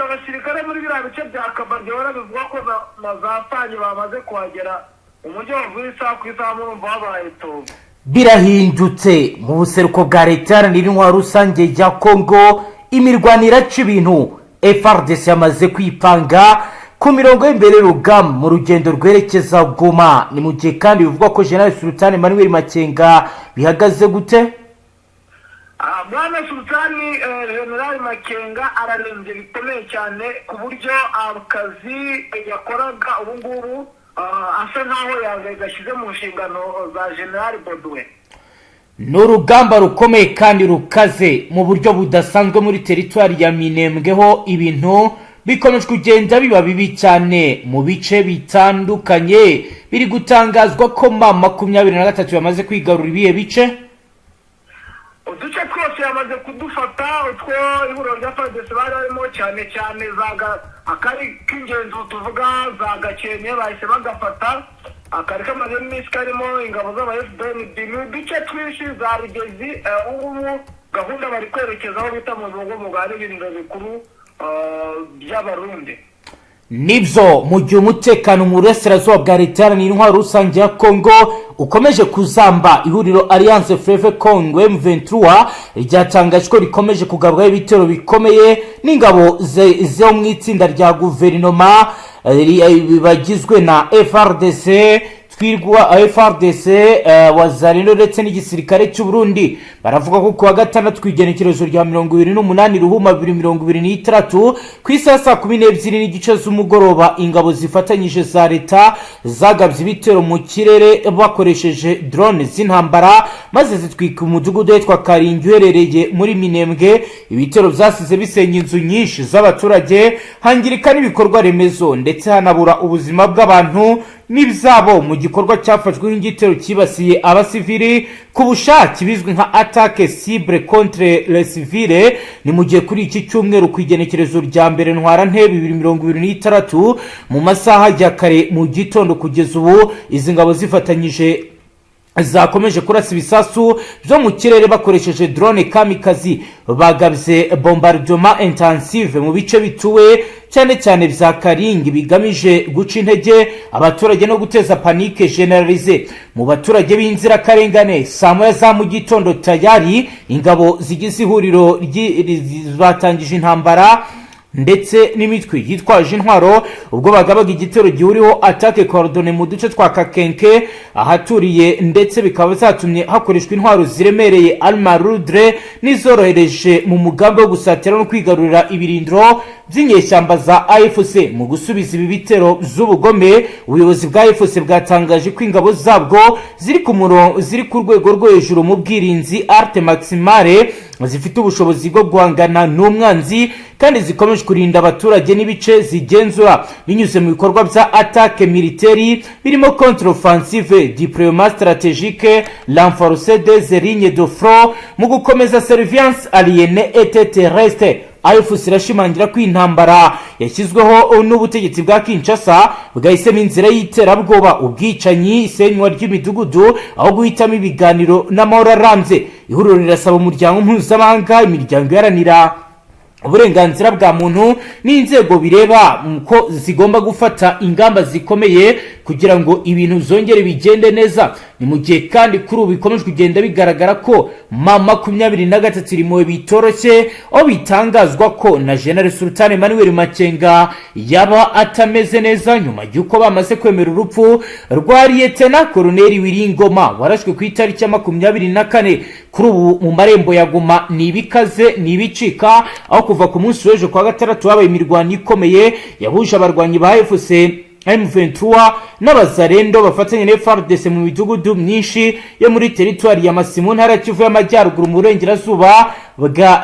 abasirikare muri biriya bice bya Kabagera bivuga ko na za Sanyi bamaze kuhagera umujyi wavuye isaha ku isaha murumva habaye Togo. Birahindutse mu buseruko bwa leta iharanira intwaro rusange ya Congo, imirwano iraca ibintu. Fardc yamaze kwipanga ku mirongo y'imbere rugamba mu rugendo rwerekeza Goma. Ni mu gihe kandi bivugwa ko General Sultan Emmanuel Makenga bihagaze gute? Bwana Sultani General Makenga ararembye bikomeye cyane ku buryo akazi yakoraga ubu ngubu asa nkaho yagashyize mu nshingano za General Bodwe. Ni urugamba rukomeye kandi rukaze mu buryo budasanzwe muri teritwari ya Minembweho. Ibintu bikomeje kugenda biba bibi cyane mu bice bitandukanye. Biri gutangazwa ko mama 23 bamaze kwigarura ibihe bice. Uduce twose yamaze kudufata utwo ihuriro rya Fardc barimo cyane zaga akari k'ingenzi tuvuga za Gakenke bahise bagafata. Akari kamaze iminsi karimo ingabo z'aba FDN bice twinshi za Rugezi. Ubu gahunda bari kwerekezaho bita mu bigo mu bari ibintu bikuru by'Abarundi. Nibyo mu gihe umutekano mu burasirazuba bwa leta iharanira intwaro rusange ya Congo ukomeje kuzamba, ihuriro Alliance Fleuve Congo M23 ryatangaje ko rikomeje kugabwaho ibitero bikomeye n'ingabo zo mu itsinda rya guverinoma bagizwe na FRDC twirwa Fardc wazarino ndetse n'igisirikare cy'u Burundi. Baravuga ko kuwa gatandatu kwigenekerezo rya 28 Ruhuma 2023 ku isaha 12 n'igice z'umugoroba ingabo zifatanyije za leta zagabye ibitero mu kirere bakoresheje drone z'intambara maze zitwika umudugudu witwa Karingi uherereye muri Minembwe. Ibitero byasize bisenya inzu nyinshi z'abaturage, hangirika n'ibikorwa remezo ndetse hanabura ubuzima bw'abantu n'ibyabo mu gikorwa cyafashwe nk'igitero kibasiye abasivili ku bushake bizwi nka attaque cible contre les civils. Ni mu gihe kuri iki cyumweru kwigenekerezo rya mbere ntwarante 2023 mu masaha ya kare mu gitondo kugeza ubu izi ngabo zifatanyije zakomeje kurasa ibisasu byo mu kirere bakoresheje drone kamikazi. Bagabye bombardement intensive mu bice bituwe cyane bya Karingi bigamije guca intege abaturage no guteza panique generalize mu baturage b'inzira karengane. Saa moya za mu gitondo tayari ingabo zigize ihuriro batangije intambara ndetse n'imitwe yitwaje intwaro ubwo bagabaga igitero gihuriho attaque coordonnée mu duce twa Kakenke ahaturiye, ndetse bikaba zatumye hakoreshwa intwaro ziremereye almarudre n'izorohereje mu mugambi wo gusatira no kwigarurira ibirindiro by'inyeshyamba za AFC. Mu gusubiza ibi bitero z'ubugome, ubuyobozi bwa AFC bwatangaje ko ingabo zabwo ziri ku rwego rwo hejuru mu bwirinzi arte maximale, zifite ubushobozi bwo guhangana n'umwanzi kandi zikomeje kurinda abaturage n'ibice zigenzura binyuze mu bikorwa bya attaque militaire birimo contre offensive, diplomatie stratégique, renforcer des lignes de front mu gukomeza surveillance aliénée et terrestre. AFC irashimangira ko intambara yashyizweho n'ubutegetsi bwa Kinshasa bwahisemo inzira y'iterabwoba, ubwicanyi, isenywa ry'imidugudu aho guhitamo ibiganiro n'amahoro arambye. Ihuriro rirasaba umuryango mpuzamahanga, imiryango iharanira uburenganzira bwa muntu n'inzego bireba ko zigomba gufata ingamba zikomeye kugira ngo ibintu zongere bigende neza. Ni mu gihe kandi kuri ubu bikomeje kugenda bigaragara ko mama 23 iri mu bitoroshye, aho bitangazwa ko na General Sultan Emmanuel Makenga yaba atameze neza nyuma y'uko bamaze kwemera urupfu rwa Lieutenant Colonel Wiringoma warashwe ku itariki ya 24 kuri ubu mu marembo ya Goma. Ni ibikaze ni ibicika, aho kuva ku munsi w'ejo kwa gatandatu habaye imirwano ikomeye yahuje abarwanyi ba AFC M23 n'abazarendo bafatanye na Fardc mu midugudu myinshi yo muri teritwari ya Masimu ntara Kivu y'Amajyaruguru mu burengerazuba bwa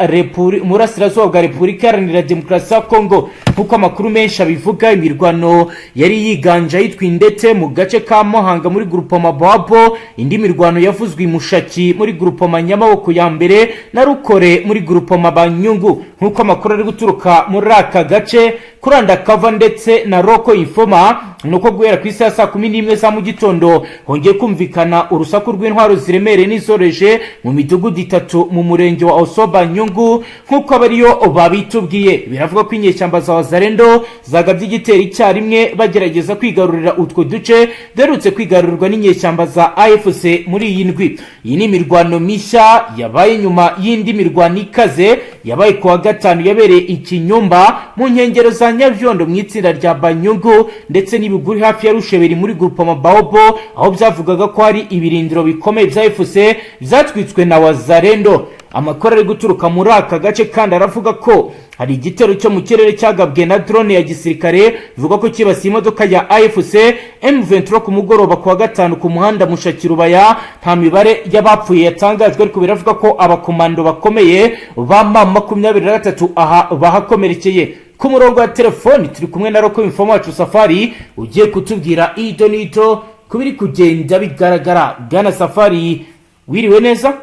Repubulika Iharanira Demokarasi ya Congo. Nkuko amakuru menshi abivuga, imirwano yari yiganje yitwa Indete mu gace ka Muhanda muri groupement Mababo, indi mirwano yavuzwe Mushaki muri groupement Nyamaboko ya mbere na Rukore muri groupement Banyungu. Nkuko amakuru ari guturuka muri aka gace kuranda kava ndetse na Roko Infoma nuko guhera ku isaha saa 11 za mu gitondo hongeye kumvikana urusaku rw'intwaro ziremereye n'izoreje mu midugudu 3 mu murenge wa Osoba Nyungu nkuko abariyo babitubwiye. Biravuga ko inyeshyamba za Wazalendo zagabye igitero icyarimwe bagerageza kwigarurira utwo duce derutse kwigarurirwa n'inyeshyamba za AFC muri iyi ndwi. Iyi ni imirwano mishya yabaye nyuma y'indi mirwano ikaze yabaye kuwa gatanu yabereye Ikinyumba mu nkengero za Nyabyondo mu itsinda rya Banyungu ndetse n'ibiguri hafi ya Rusheberi muri groupe Mabaobo, aho byavugaga ko hari ibirindiro bikomeye bya AFC byatwitswe na Wazalendo. Amakuru ari guturuka muri aka gace kandi aravuga ko hari igitero cyo mu kirere cyagabwe na drone ya gisirikare bivuga ko kibasiye imodoka ya AFC M23 ku mugoroba kuwa gatanu ku muhanda Mushakirubaya. Nta mibare y'abapfuye yatangajwe ariko biravuga ko abakomando bakomeye ba M23 aha bahakomerekeye. Ku murongo wa telefoni turi kumwe na Roko Informo wacu Safari ugiye kutubwira ido nito kubiri kugenda bigaragara. Bwana Safari, wiriwe neza?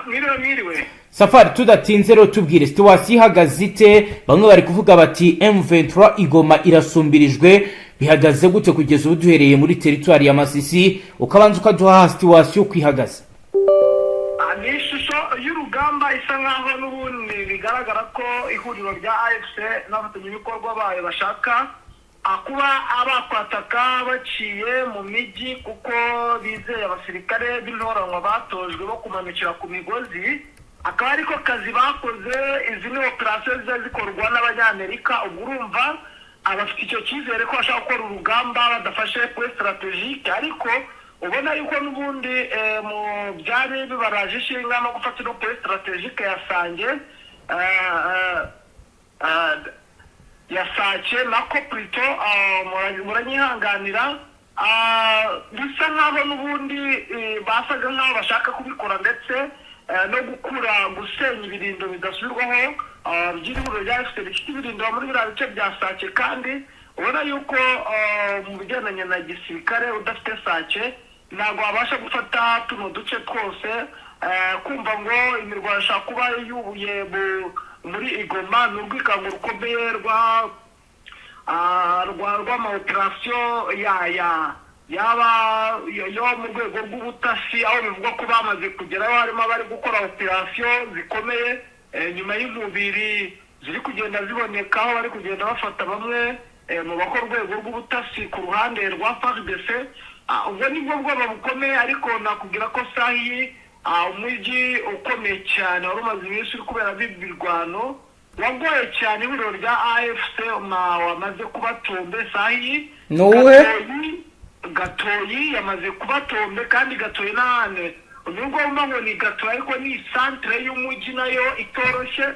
Mwiriwe. Safari, tudatinze rero tubwire situation ihagaze ite? Bamwe bari kuvuga bati M23 igoma irasumbirijwe, bihagaze gute kugeza ubu duhereye muri territoire ya Masisi? Ukabanza ukaduha situation kwihagaze. Ishusho y'urugamba isa nkaho n'ubundi bigaragara ko ihuriro rya AFC n'abafatanyabikorwa bayo bashaka kuba abakwataka baciye mu miji kuko bizeye abasirikare b'intoranwa batojwe bo kumanukira ku migozi. Akaba ariko kazi bakoze. Izi ni operation zikorwa n'abanyamerika. Ubwo urumva abafite icyo cyizere ko bashaka gukora urugamba badafashe point strategique, ariko ubona yuko n'ubundi mu byari bibaraje ishinga no gufata no point strategique yasace nako plito muranyihanganira bisa nkaho n'ubundi basaga nkaho bashaka kubikora ndetse no gukura gusenya ibirindo bidasubirwaho by'ihuriro rya AFC rifite ibirindo muri biriya bice bya Sace. Kandi ubona yuko mu bigendanye na gisirikare udafite Sace ntabwo wabasha gufata tuno duce twose. Kumva ngo imirwano ishaka kuba yubuye muri Igoma n'urwikango rukomeye rw'amaoperasiyo yo mu rwego rw'ubutasi, aho bivuga ko bamaze kugeraho harimo abari gukora operasiyo zikomeye nyuma y'umubiri ziri kugenda ziboneka, aho bari kugenda bafata bamwe mu bakora urwego rw'ubutasi ku ruhande rwa Fardc. Ubwo nibwo bwoba bukomeye, ariko nakubwira ko sahi umujyi ukomeye cyane wari umaze iminsi uri kubera imirwano wagoye cyane. Ihuriro rya AFC wamaze kuba tombe sahi. Gatoyi yamaze kuba tombe, kandi Gatoyi n'ahane nubwo ngo ni Gatoyi ariko ni centre y'umujyi nayo itoroshye.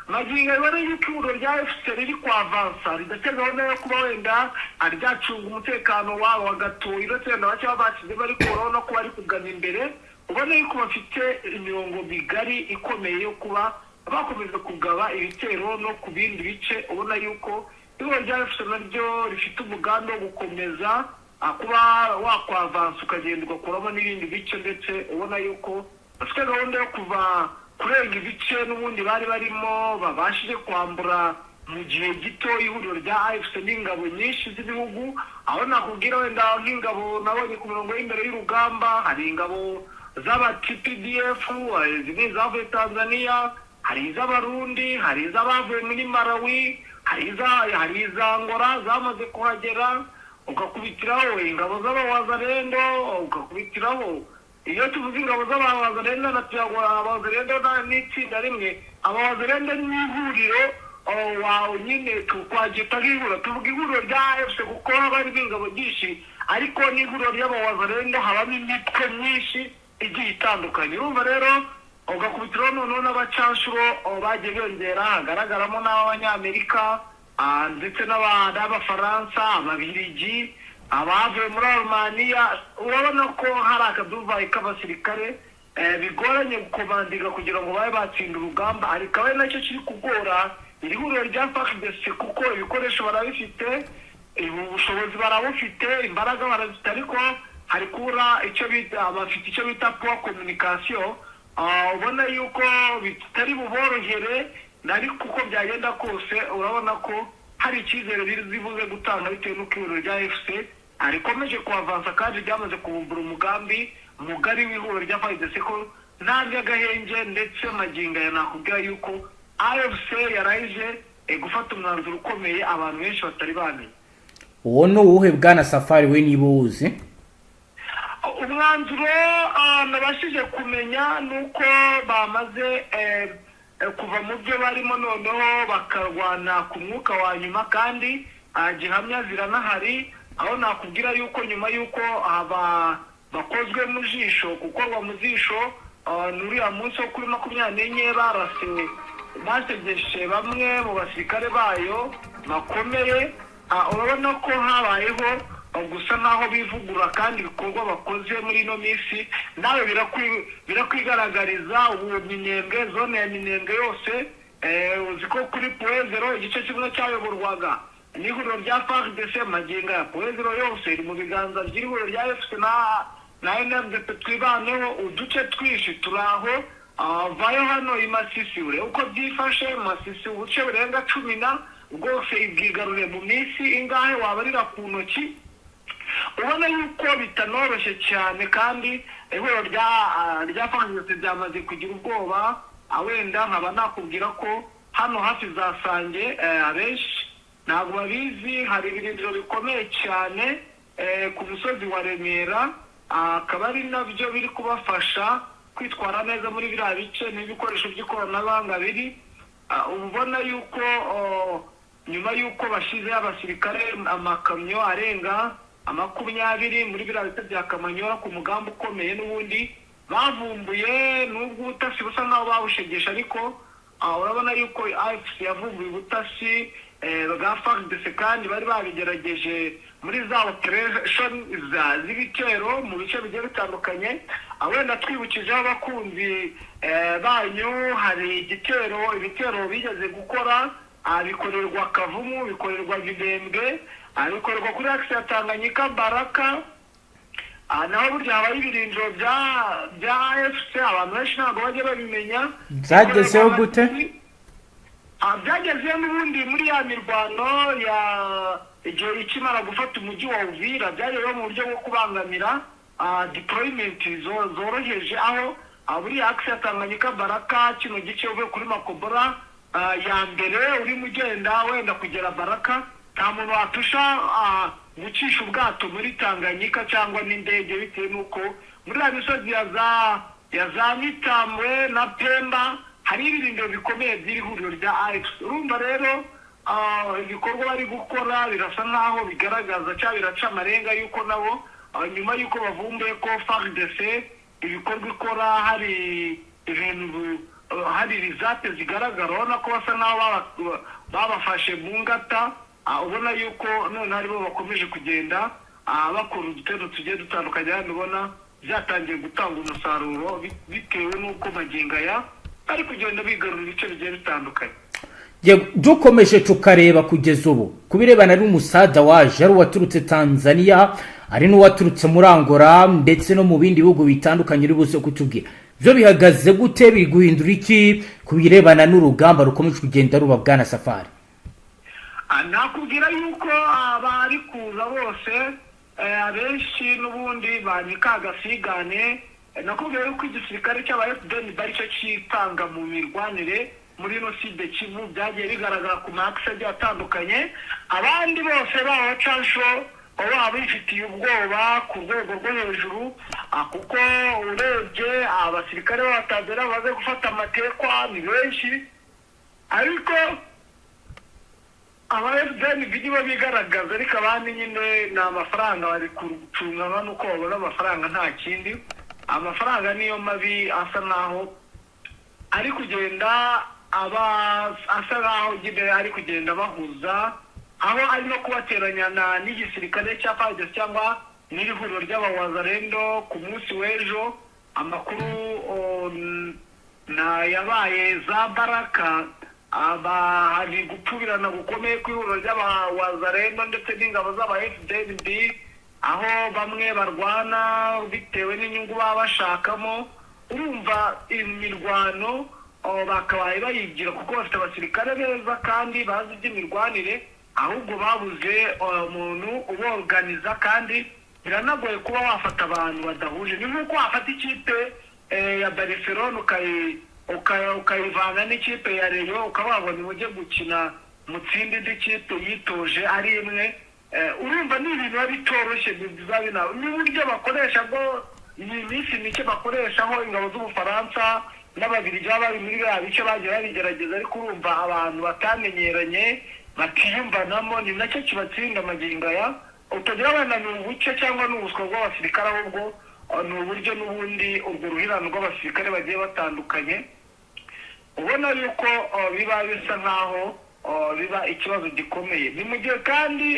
Magingo rero yuko ihuriro rya AFC riri kwavansa ridategaho nayo kuba wenda ryacunga umutekano wabo wa Gatoyi ndetse na bake basize bari kuraho no kuba ari kugana imbere. Ubona yuko bafite imirongo migari ikomeye yo kuba bakomeza kugaba ibitero no ku bindi bice. Ubona yuko ihuriro rya AFC naryo rifite umugambi wo gukomeza kuba wakwavansa ukagenda ugakuramo n'ibindi bice, ndetse ubona yuko bafite gahunda yo kuva kurenga ibice n'ubundi bari barimo babashije kwambura mu gihe gito ihuriro rya AFC n'ingabo nyinshi z'ibihugu. Aho nakubwira wenda nk'ingabo nabonye ku mirongo y'imbere y'urugamba hari ingabo z'aba-TPDF, zimwe zavuye Tanzania, hari iz'Abarundi, hari iz'abavuye muri Malawi, hari iza Angola zamaze kuhagera. Ugakubitiraho ingabo z'abawazalendo, ugakubitiraho iyo tuvuze ingabo z'abawazalendo na abawazalendo n'itsinda rimwe. Abawazalendo n'ihuriro wawe nyine twagita nk'ihuriro, tuvuga ihuriro rya AFC kuko haba harimo ingabo nyinshi, ariko n'ihuriro ry'abawazalendo habamo imitwe myinshi igiye itandukanye. Urumva rero ugakubitiraho noneho n'abacanshuro bagiye biyongera, hagaragaramo n'abanyamerika ndetse n'abafaransa, ababiligi, abavuye muri Romania. Urabona ko hari akaduvayi k'abasirikare bigoranye gukomandika kugira ngo babe batsinda urugamba, ariko ari nacyo kiri kugora iri huriro rya Fardc kuko ibikoresho barabifite, ubushobozi barabufite, imbaraga barazifite, ariko hari kubura bafite icyo bita poor communication. Ubona yuko bitari buborohere, ariko uko byagenda kose urabona ko hari icyizere bivuze gutanga bitewe n'uko ihuriro rya FC rikomeje kuavansa kandi ryamaze kubumbura umugambi mugari w'ihuriro rya Fardc ko nta by'agahenge, ndetse magingo ya nakubwira yuko AFC yarayije gufata umwanzuro ukomeye abantu benshi batari bamenye. Uwo ni uwuhe bwana Safari we niba uwuzi? Umwanzuro nabashije kumenya nuko bamaze kuva mu byo barimo noneho bakarwana ku mwuka wa nyuma, kandi gihamya ziranahari, aho nakubwira yuko nyuma yuko bakozwe mu jisho, gukorwa mu jisho n'uriya munsi wo kuri 24 barase basegeshe bamwe mu basirikare bayo bakomeye. Urabona ko habayeho gusa naho bivugura, kandi ibikorwa bakoze muri ino minsi nawe birakwigaragariza minembwe, zone ya minembwe yose uziko kuri Poezero igice kimwe cyayoborwaga n'ihuriro rya Fardc, magingo ya Poezero yose iri mu biganza by'ihuriro rya FC na NRDP. Twibaneho uduce twishi turaho vayo hano imasisi ure uko byifashe Masisi ubuce burenga 10 bwose ibwigarure mu minsi ingahe wabarira ku ntoki. Ubona yuko bitanoroshye cyane, kandi ihuriro rya Fardc byamaze kugira ubwoba. Wenda nkaba nakubwira ko hano hafi zasange abenshi ntabwo babizi, hari ibirindiro bikomeye cyane ku musozi wa Remera, akaba ari nabyo biri kubafasha kwitwara neza muri biriya bice n'ibikoresho by'ikoranabuhanga biri. Ubona yuko nyuma yuko bashize abasirikare amakamyo arenga 20 muri biriya bice bya Kamanyora ku mugambi ukomeye, n'ubundi bavumbuye n'ubwo ubutasi busa nkaho bawushegesha, ariko urabona yuko AFC yavumbuye ubutasi bwa Fardc, kandi bari babigerageje muri za operation z'ibitero mu bice bigiye bitandukanye. Wenda twibukijeho abakunzi banyu, hari ibitero bigeze gukora bikorerwa Kavumu, bikorerwa Bidembwe, bikorerwa kuri axe ya Tanganyika Baraka, naho burya habaye ibirindiro bya AFC. Abantu benshi ntabwo bajya babimenya byagezeho gute. Byagezeho n'ubundi muri ya mirwano ya igihe ikimara gufata umujyi wa Uvira, byagezeho mu buryo bwo kubangamira deployment zoroheje, aho buri axe ya Tanganyika Baraka kino gice uvuye kuri Makobora ya mbere urimo ugenda wenda kugera Baraka, nta muntu watusha gucisha ubwato muri Tanganyika cyangwa n'indege, bitewe n'uko muri ya misozi ya za Mitambwe na Pemba hari ibirindiro bikomeye by'ihuriro rya AFC. Urumva rero ibikorwa bari gukora birasa nkaho bigaragaza cyangwa biraca amarenga yuko nabo nyuma yuko bavumbuye ko Fardc ibikorwa ikora hari ibintu, hari rizate zigaragara, ubona ko basa nkaho babafashe mu ngata. Ubona yuko none haribo bakomeje kugenda bakora udutero tugiye dutandukanye, hano ubona byatangiye gutanga umusaruro bitewe n'uko magingo ari kugenda bigarura ibice bigiye bitandukanye. Dukomeje tukareba kugeza ubu kubirebana n'umusada waje ari waturutse Tanzania, ari n'uwaturutse muri Angola ndetse no mu bindi bihugu bitandukanye, uri bose kutubwira byo bihagaze gute, biri guhindura iki kubirebana n'urugamba rukomeje kugenda ruba bwana Safari? Nakubwira yuko abari kuza bose abenshi n'ubundi banyikaga sigane. Nakubwira yuko igisirikare cy'abayefudeni bari cyo cyitanga mu mirwanire muri Jenoside Kivu, byagiye bigaragara ku maxe agiye atandukanye. Abandi bose bacansho baba bifitiye ubwoba ku rwego rwo hejuru, kuko urebye abasirikare b'Abatanzania baze gufata amatekwa ni benshi, ariko abayefudeni bigiye bigaragaza, ariko abandi nyine ni amafaranga bari kucunga, nuko babona amafaranga nta kindi. Amafaranga niyo mabi asa naho ari kugenda asa naho ari kugenda bahuza, aho ari no kubateranya n'igisirikare cya Fardc cyangwa n'ihuriro ry'abawazarendo. Ku munsi w'ejo amakuru yabaye za Baraka, hari gupfubirana gukomeye ku ihuriro ry'abawazarendo ndetse n'ingabo z'aba-FDLR, aho bamwe barwana bitewe n'inyungu baba bashakamo. Urumva imirwano bakabaye bayigira kuko bafite abasirikare beza kandi bazi iby'imirwanire, ahubwo babuze umuntu uborganiza kandi biranagoye kuba wafata abantu badahuje. Ni nk'uko wafata ikipe ya Barcelona ukayivanga n'ikipe ya Rayon ukababona ujye gukina mutsindi n'ikipe yitoje ari imwe. Urumva ni ibintu biba bitoroshye n'uburyo bakoresha bwo iyi minsi mike bakoreshaho ingabo z'Ubufaransa n'Ababiligi bari muri bya bice bagiye babigerageza, ariko urumva abantu batamenyeranye batiyumvanamo, ni nacyo kibatsinda amagingo aya. Utagira abana ni ubuce cyangwa n'ubuswa bw'abasirikare, ahubwo ni uburyo n'ubundi urwo ruhirano rw'abasirikare bagiye batandukanye, ubona yuko biba bisa nkaho biba ikibazo gikomeye. Ni mu gihe kandi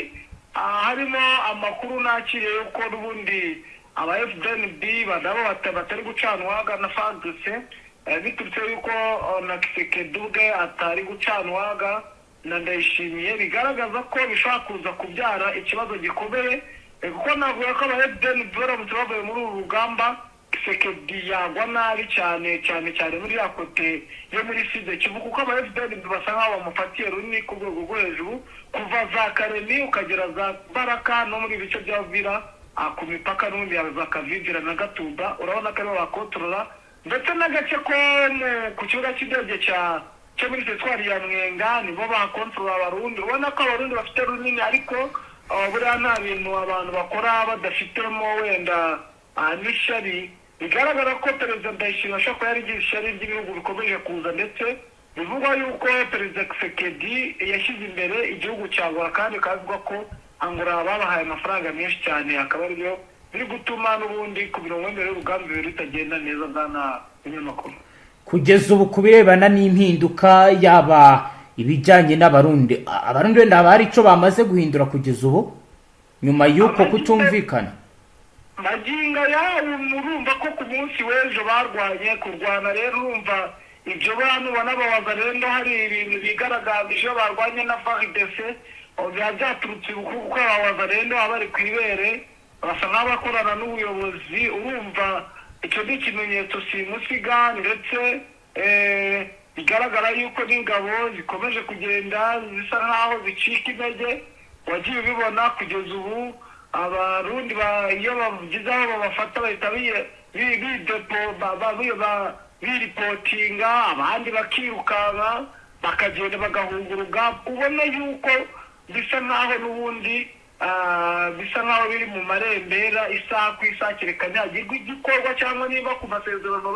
harimo amakuru nakiriye yuko n'ubundi aba FDNB badabo batari gucanwaga na Fardc, biturutse yuko na Kisekedi ubwe atari gucanwaga na Ndayishimiye, bigaragaza ko bishobora kuza kubyara ikibazo gikomeye, kuko navuga ko aba FDNB baramutse bavuye muri uru rugamba Kisekedi yagwa nabi cyane muri ya kote yo muri Sud Kivu, kuko aba FDNB basa nkaho bamufatiye runini ku rwego rwo hejuru, kuva za Karemi ukagera za Baraka no muri bice bya Vira ku mipaka n'ubundi za Kavivira na Gatumba, urabona ko aribo bakontorora, ndetse n'agace ko ku kibuga cy'indege cyo muri teritwari ya Mwenga nibo bakontorora Abarundi. Ubona ko Abarundi bafite runini, ariko buriya nta bintu abantu bakora badafitemo wenda n'ishyari. Bigaragara ko perezida Ndayishimiye ashobora kuba yarigize ishyari ry'ibihugu bikomeje kuza, ndetse bivugwa yuko perezida Kisekedi yashyize imbere igihugu cya Angola, kandi kavuga ko Angola babahaye amafaranga menshi cyane, akaba aribyo biri gutuma n'ubundi ku mirongo imbere y'urugamba bitagenda neza bwana binyamakuru. Kugeza ubu kubirebana n'impinduka yaba ibijyanye n'Abarundi wenda haba hari icyo bamaze guhindura kugeza ubu nyuma y'uko kutumvikana? Magingo yawe urumva ko ku munsi w'ejo kurwana rero, urumva ibyo bantu banababaza rero hari ibintu bigaragambije barwanye na Fardc, biba byaturutse kuko ababaza rero baba bari ku ibere, basa nk'abakorana n'ubuyobozi. Urumva icyo ni ikimenyetso simusiga, ndetse bigaragara yuko n'ingabo zikomeje kugenda zisa nk'aho zicika intege. Wagiye ubibona kugeza ubu Abarundi iyo bavugize aho babafata bahita biripotinga, abandi bakirukanka bakagenda bagahunga urugamba. Ubona yuko bisa nk'aho n'ubundi bisa nk'aho biri mu marembera, isaha ku isaha kerekana hagirwa igikorwa, cyangwa niba ku masezerano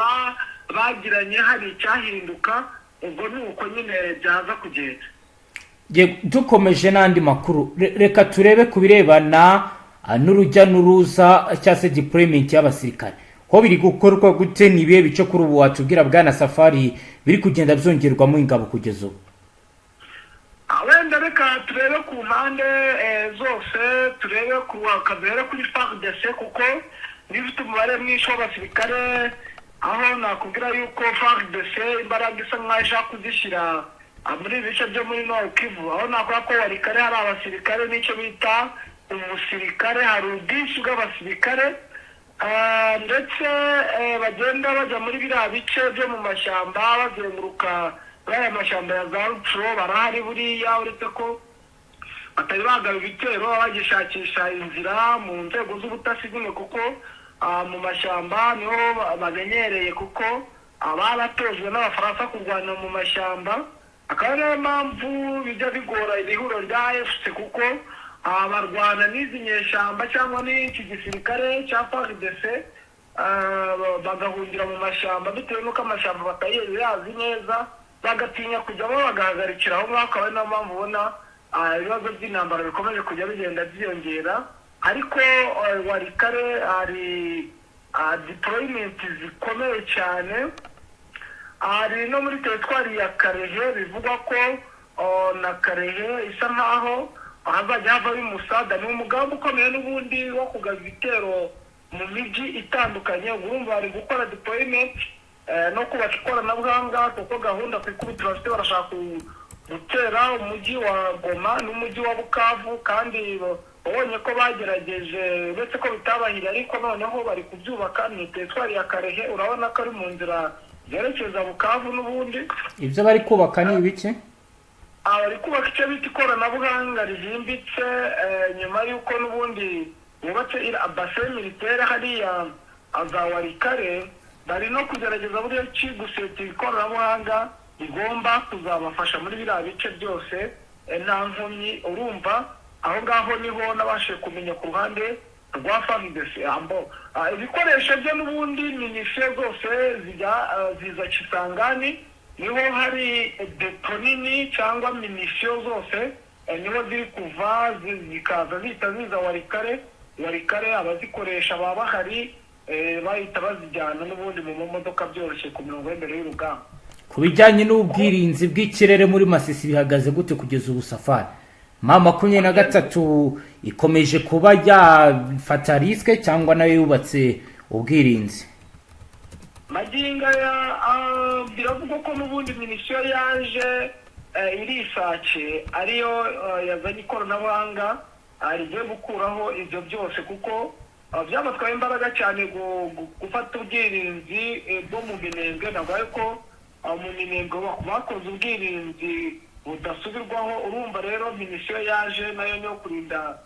bagiranye hari icyahinduka, ubwo ni uko nyine byaza kugenda. Dukomeje n'andi makuru, reka turebe ku birebana n'urujya n'uruza cyangwa se deployment y'abasirikare, ko biri gukorwa gute? Ni ibihe bice kuri ubu watubwira bwana Safari biri kugenda byongerwamo ingabo kugeza ubu? Wenda reka turebe ku mpande zose, turebe kuri Fardc, kuko nifite umubare mwinshi w'abasirikare, aho nakubwira yuko Fardc imbaraga isa nk'aho ishaka kuzishyira muri ibice byo muri Nord Kivu, aho nakora ko warikare hari abasirikare n'icyo bita umusirikare, hari ubwinshi bw'abasirikare, ndetse bagenda bajya muri biriya bice byo mu mashyamba bazenguruka aya mashyamba ya za Rupfuro. Barahari buriya, uretse ko batari bagaba ibitero, bagishakisha inzira mu nzego z'ubutasi nyine, kuko mu mashyamba niho bamenyereye, kuko baratojwe n'Abafaransa kurwanira mu mashyamba. Akaba ariyo mpamvu bijya bigora ihuriro rya FC, kuko barwana n'izi nyeshyamba cyangwa n'iki gisirikare cya Fardc, bagahungira mu mashyamba bitewe n'uko amashyamba batayazi neza, bagatinya kujyamo bagahagarikira aho ngaho. Akaba ari nayo mpamvu ubona ibibazo by'intambara bikomeje kujya bigenda byiyongera. Ariko warikare hari deployment zikomeye cyane, hari no muri teritwari ya Karehe bivugwa ko na Karehe isa nkaho hazajya hava y'umusada. Ni umugambi ukomeye n'ubundi wo kugaza ibitero mu mijyi itandukanye. Urumva bari gukora deployment no kubaka ikoranabuhanga, kuko gahunda ku ikubitiro bafite barashaka gutera umujyi wa Goma n'umujyi wa Bukavu, kandi ubonye ko bagerageje uretse ko bitabahiriye, ariko noneho bari kubyubaka. Ni teritwari ya Karehe, urabona ko ari mu nzira yerekeza Bukavu n'ubundi. Ibyo bari kubaka ni ibiki? abari kubaka icyo bita ikoranabuhanga rihimbitse nyuma y'uko n'ubundi bubatse base militaire hariya za Warikare, bari no kugerageza buryo ki guseta ikoranabuhanga rigomba kuzabafasha muri biriya bice byose nta nkomyi. Urumva aho ngaho niho nabashe kumenya ku ruhande rwa Fardc ibikoresho bye n'ubundi minisiteri zose ziza Kisangani, niho hari depo nini cyangwa minisiteri zose niho ziri kuva zikaza zihita ziza Warikare abazikoresha baba bahari bahita bazijyana n'ubundi mu modoka byoroshye ku mirongo y'imbere y'urugamba. Ku bijyanye n'ubwirinzi bw'ikirere muri Masisi bihagaze gute kugeza ubu Safari? M23 ikomeje kuba yafata riske cyangwa nayo yubatse ubwirinzi? Maginga ya biravuga ko n'ubundi minisiteri yaje irisace ariyo yazanye ikoranabuhanga rigiye gukuraho ibyo byose, kuko byabatwaye imbaraga cyane gufata ubwirinzi bwo mu minembwe. Navuga ko mu minembwe bakoze ubwirinzi budasubirwaho. Urumva rero minisiteri yaje nayo yo kurinda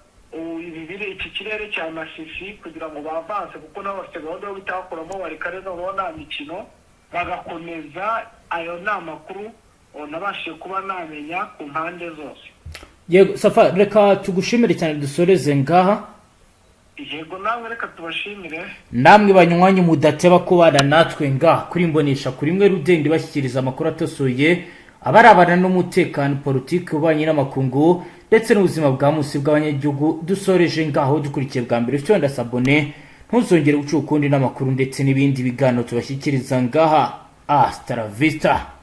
iki kirere cya Masisi kugira ngo bavanse, kuko nabo bafite gahunda yo bitakuramo Warikare noneho nta mikino bagakomeza. Ayo ni amakuru nabashije kuba namenya ku mpande zose. Yego Safari, reka tugushimire cyane dusoreze ngaha. Yego namwe reka tubashimire. Namwe banywanyi mudateba kubana natwe ngaha kuri Mbonesha kuri mwe Rudende bashyikiriza amakuru atosoye abarabana n'umutekano, politiki, ubanye n'amakungu ndetse n'ubuzima bwa musi bw'abanyagihugu. Dusoreje ngaho dukurikiye bwa mbere cyo ndasabone ntuzongere gucukundi n'amakuru ndetse n'ibindi biganiro tubashyikiriza ngaha. Hasta la vista.